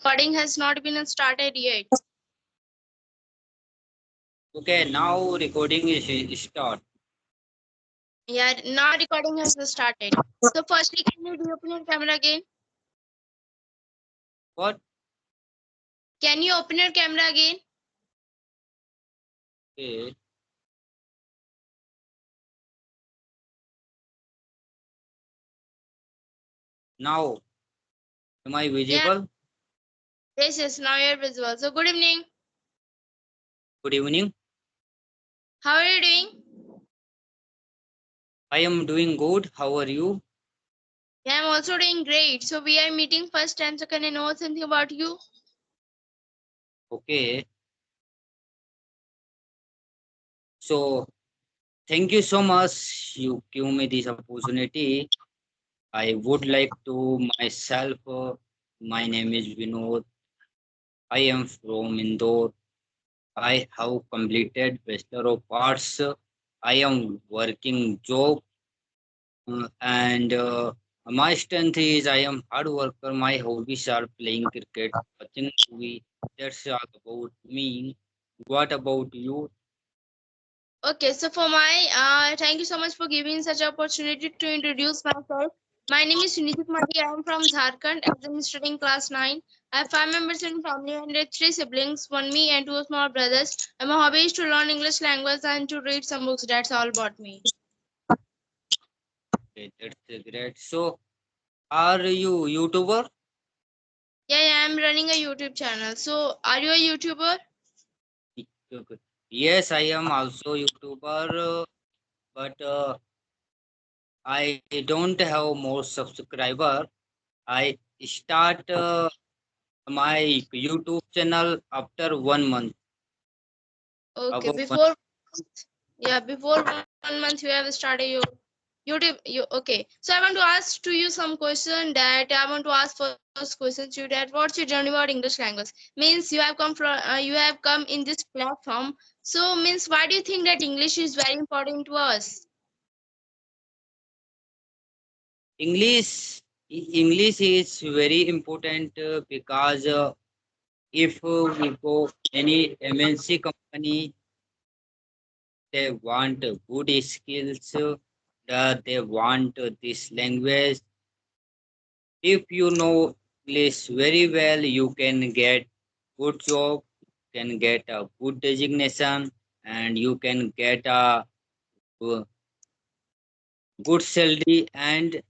Recording has not been started yet. Okay, now recording is start. Yeah, now recording has started. So firstly, can you open your camera again? What? Can you open your camera again? Okay. Now, am I Yeah, visible? yes, now you're visible. So good evening. Good evening. How are you doing? I am doing good. How are you? Yeah, I'm also doing great. So we are meeting first time. So can I know something about you? Okay. So, thank you so much. You give me this opportunity. I would like to myself. My name is Vinod. I am from Indore. I have completed Bachelor of Arts. I am working job and my strength is I am hard worker. My hobbies are playing cricket, watching movie. That's all about me. What about you? Okay, so for my thank you so much for giving such opportunity to introduce myself. My name is Suniti Mati. I am from Jharkhand. I am studying class 9. I have 5 members in family and three siblings, one me and two small brothers. And my hobby is to learn English language and to read some books. That's all about me. Okay, that's great. So, are you YouTuber? Yeah, I am running a YouTube channel. So, are you a YouTuber? Okay. Yes, I am also YouTuber, but I don't have more subscriber. I start my YouTube channel after 1 month. Okay, About before 1 month you have started your YouTube. Okay. So I want to ask to you some question that I want to ask first question to you that what's your journey about English language? Means you have come in this platform. So means why do you think that English is very important to us? English. English is very important because if we go any MNC company, they want good skills, they want this language. If you know English very well, you can get good job, can get a good designation, and you can get a uh, good salary. And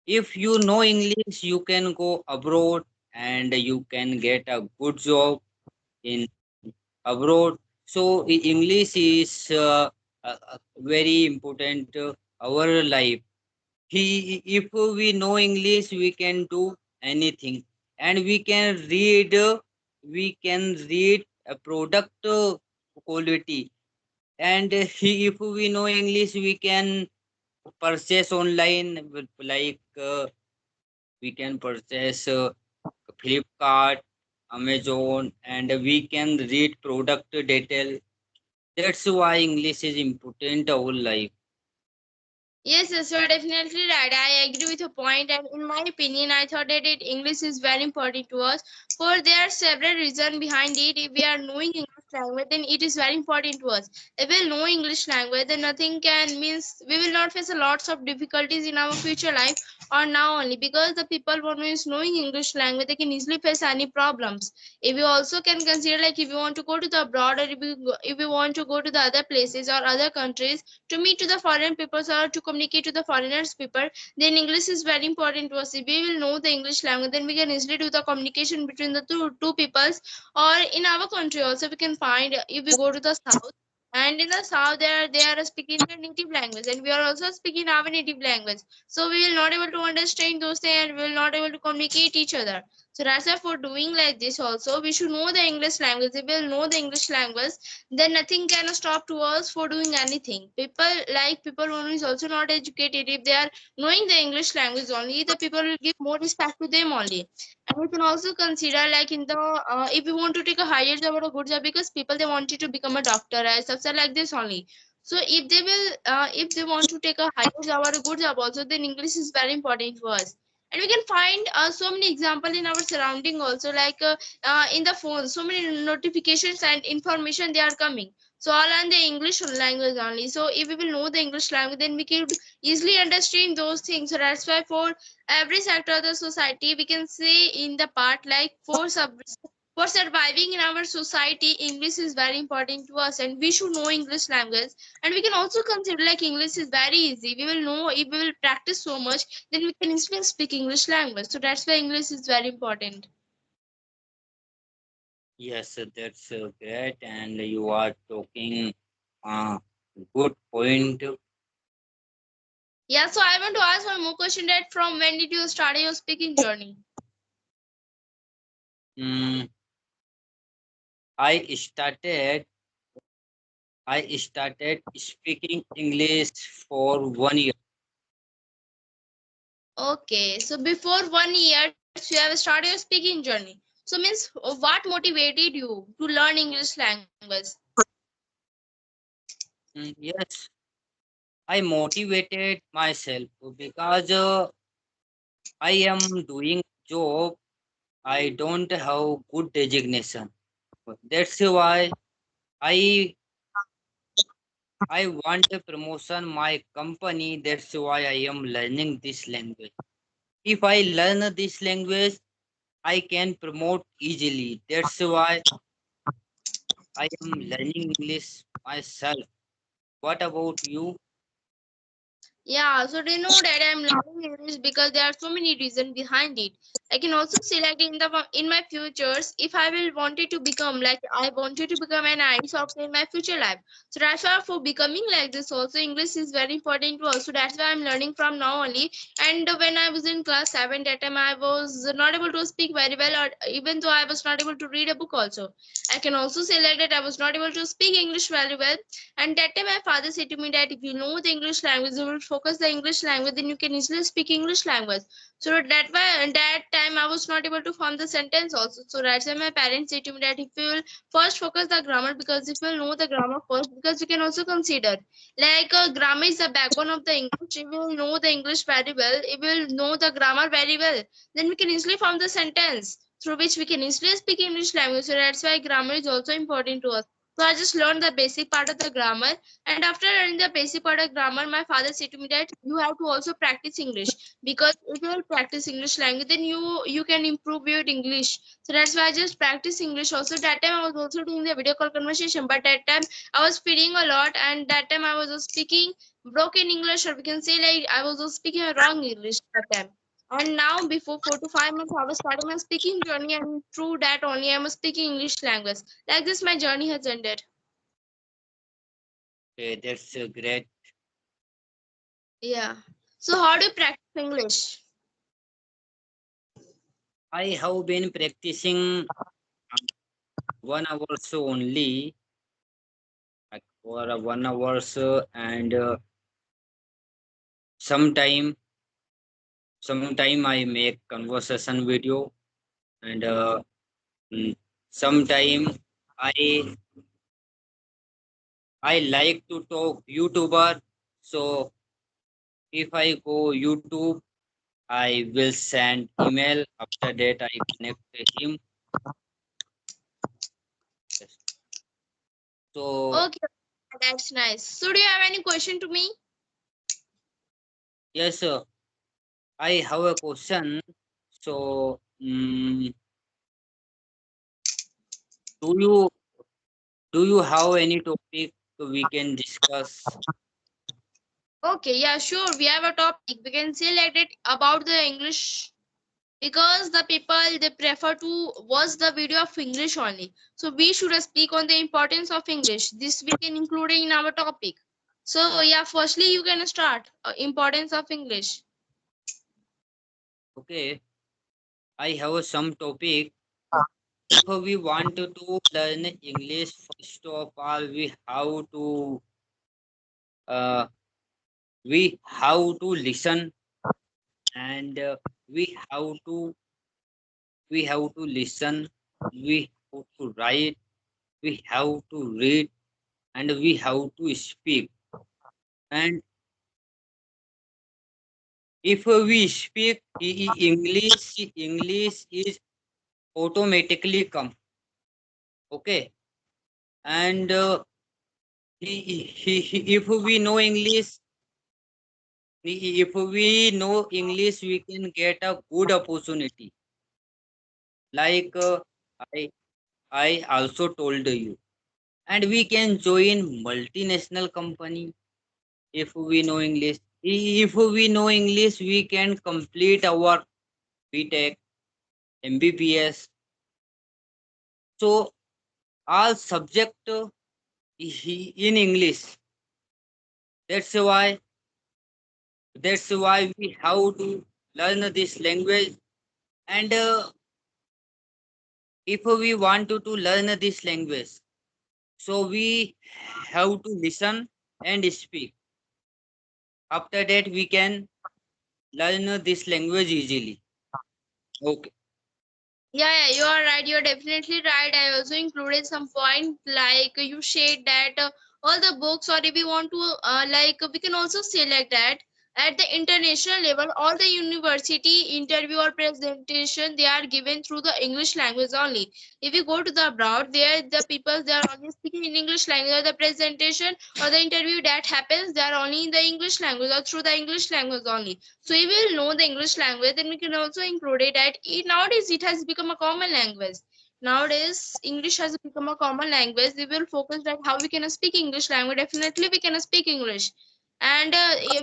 if you know English, you can go abroad and you can get a good job in abroad. So English is very important our life. If we know English, we can do anything, and we can read a product quality. And if we know English, we can purchase online like we can purchase Flipkart, Amazon, and we can read product detail. That's why English is important our life. Yes, you are definitely right. I agree with your point, and in my opinion, I thought that English is very important to us. For there are several reasons behind it. If we are knowing English language, then it is very important to us. If we know English language, then nothing can means we will not face a lots of difficulties in our future life or now only because the people who is knowing English language they can easily face any problems. If you also can consider like if you want to go to the abroad or if you want to go to the other places or other countries to meet to the foreign people or to communicate to the foreigners people, then English is very important to us. If we will know the English language, then we can easily do the communication between the two peoples. Or in our country also we can find if we go to the south, and in the south they are speaking their native language and we are also speaking our native language, so we will not able to understand those things and we will not able to communicate each other. So that's why for doing like this also we should know the English language. If we will know the English language, then nothing can stop to us for doing anything. People who is also not educated, if they are knowing the English language only, the people will give more respect to them only. And we can also consider like in the if we want to take a higher job or a good job, because people they wanted to become a doctor and stuff like this only. So if they want to take a higher job or a good job also, then English is very important for us. And we can find so many example in our surrounding also, like in the phone, so many notifications and information they are coming, so all on the English language only. So if we will know the English language, then we can easily understand those things. So that's why for every sector of the society, we can say in the part like for surviving in our society, English is very important to us, and we should know English language. And we can also consider like English is very easy. We will know if we will practice so much, then we can easily speak English language. So that's why English is very important. Yes, that's great, and you are talking good point. Yeah, so I want to ask one more question, that from when did you start your speaking journey? Mm, I started I started speaking English for 1 year. Okay, so before 1 year, you have started your speaking journey. So means what motivated you to learn English language? Yes, I motivated myself because I am doing job. I don't have good designation. That's why I I want a promotion my company. That's why I am learning this language. If I learn this language, I can promote easily. That's why I am learning English myself. What about you? Yeah, so they know that I'm learning English because there are so many reasons behind it. I can also select in my futures if I will wanted to become like I wanted to become an IT software in my future life. So that's why for becoming like this also English is very important to us. So that's why I'm learning from now only. And when I was in class 7, that time I was not able to speak very well, or even though I was not able to read a book also. I can also say like that I was not able to speak English very well, and that time my father said to me that if you know the English language, you will focus the English language, then you can easily speak English language. So that why that time I was not able to form the sentence also. So that's why my parents said to me that if you will first focus the grammar, because if you will know the grammar first, because you can also consider like grammar is the backbone of the English. If you will know the English very well, if you will know the grammar very well, then we can easily form the sentence through which we can easily speak English language. So that's why grammar is also important to us. So I just learned the basic part of the grammar, and after learning the basic part of grammar, my father said to me that you have to also practice English, because if you will practice English language, then you can improve your English. So that's why I just practice English. Also, that time I was also doing the video call conversation, but that time I was speaking a lot, and that time I was just speaking broken English, or we can say like I was just speaking a wrong English that time. And now, before 4 to 5 months, I was starting my speaking journey, and through that only I am speaking English language. Like this, my journey has ended. Okay, that's great. Yeah. So, how do you practice English? I have been practicing 1 hour so only, like for 1 hour, and sometime sometime I make conversation video, and sometime I I like to talk YouTuber. So if I go YouTube, I will send email. After that, I connect to him. Yes. So Okay, that's nice. So, do you have any question to me? yes, I have a question. So do you do you have any topic we can discuss? Okay, yeah, sure. We have a topic. We can say like it about the English, because the people they prefer to watch the video of English only. So we should speak on the importance of English. This we can include in our topic. So yeah, firstly you can start importance of English. Okay, I have some topic. If we want to learn English, first of all, uh, we have to listen, and we have to listen, we have to write, we have to read, and we have to speak. And if we speak English, English is automatically come. Okay, and if we know English, if we know English, we can get a good opportunity. Like I also told you, and we can join multinational company if we know English. If we know English, we can complete our BTech, MBBS. So all subject in English. That's why we have to learn this language. And if we want to learn this language, so we have to listen and speak. After that, we can learn this language easily. Okay. Yeah, you are right. You're definitely right. I also included some point like you said that all the books, or if we want to like we can also say like that at the international level, all the university interview or presentation they are given through the English language only. If you go to the abroad, there the people they are only speaking in English language. Or the presentation or the interview that happens, they are only in the English language or through the English language only. So if we will know the English language, then we can also include it at nowadays it has become a common language. Nowadays English has become a common language. We will focus on how we can speak English language. Definitely we can speak English. And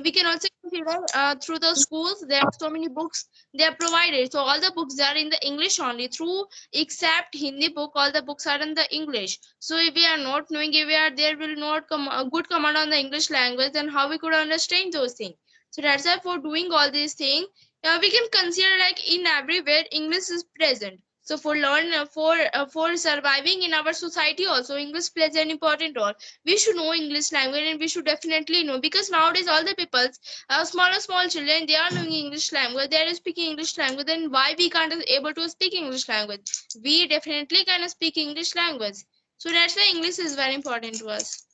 we can also consider through the schools there are so many books they are provided. So all the books are in the English only through except Hindi book, all the books are in the English. So if we are not knowing, if we are there will not come a good command on the English language, then how we could understand those things. So that's why for doing all these things, we can consider like in everywhere English is present. So for learn for surviving in our society also English plays an important role. We should know English language and we should definitely know, because nowadays all the people, small children, they are knowing English language, they are speaking English language. Then why we can't able to speak English language? We definitely can speak English language. So that's why English is very important to us.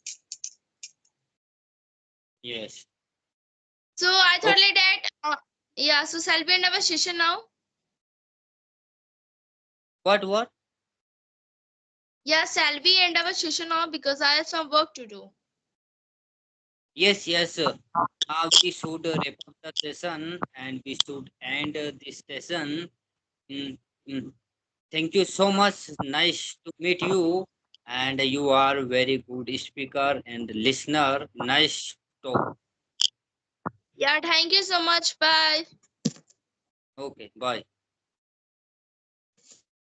Yes. So I thought Okay. like that. Yeah. So shall we end our session now? What? Yeah, shall we end our session now because I have some work to do. Yes, yes. Now we should wrap up the session and we should end this session. Mm, mm. Thank you so much. Nice to meet you. And you are very good speaker and listener. Nice talk. Yeah, thank you so much. Bye. Okay, bye.